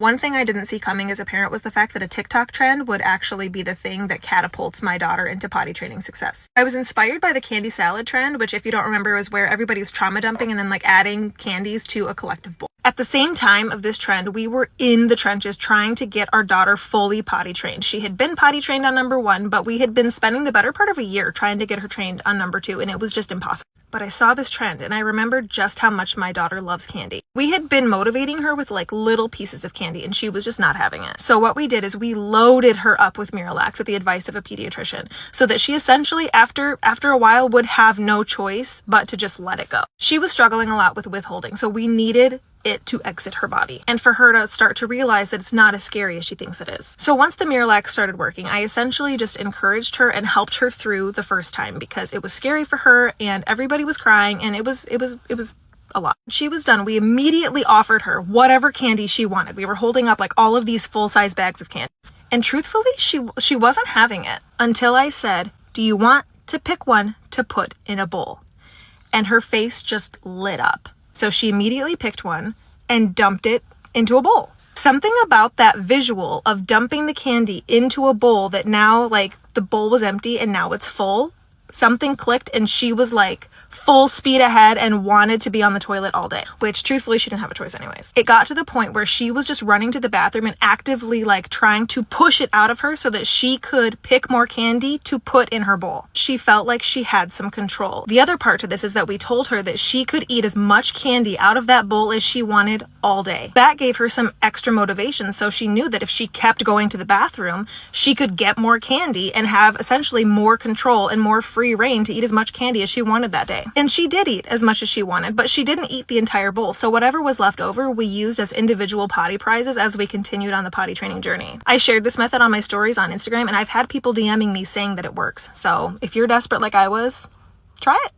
One thing I didn't see coming as a parent was the fact that a TikTok trend would actually be the thing that catapults my daughter into potty training success. I was inspired by the candy salad trend, which if you don't remember was where everybody's trauma dumping and then like adding candies to a collective bowl. At the same time of this trend, we were in the trenches trying to get our daughter fully potty trained. She had been potty trained on number 1, but we had been spending the better part of a year trying to get her trained on number 2, and it was just impossible. But I saw this trend and I remembered just how much my daughter loves candy. We had been motivating her with like little pieces of candy and she was just not having it. So what we did is we loaded her up with Miralax at the advice of a pediatrician so that she essentially after a while would have no choice but to just let it go. She was struggling a lot with withholding, so we needed it to exit her body and for her to start to realize that it's not as scary as she thinks it is. So once the Miralax started working, I essentially just encouraged her and helped her through the first time because it was scary for her and everybody was crying and it was a lot. She was done. We immediately offered her whatever candy she wanted. We were holding up like all of these full-size bags of candy. And truthfully, she wasn't having it until I said, "Do you want to pick one to put in a bowl?" And her face just lit up. So she immediately picked one and dumped it into a bowl. Something about that visual of dumping the candy into a bowl that now like the bowl was empty and now it's full, something clicked and she was like full speed ahead and wanted to be on the toilet all day, which truthfully she didn't have a choice anyways. It got to the point where she was just running to the bathroom and actively like trying to push it out of her so that she could pick more candy to put in her bowl. She felt like she had some control. The other part to this is that we told her that she could eat as much candy out of that bowl as she wanted all day. That gave her some extra motivation, so she knew that if she kept going to the bathroom, she could get more candy and have essentially more control and more free reign to eat as much candy as she wanted that day. And she did eat as much as she wanted, but she didn't eat the entire bowl. So whatever was left over, we used as individual potty prizes as we continued on the potty training journey. I shared this method on my stories on Instagram, and I've had people DMing me saying that it works. So if you're desperate like I was, try it.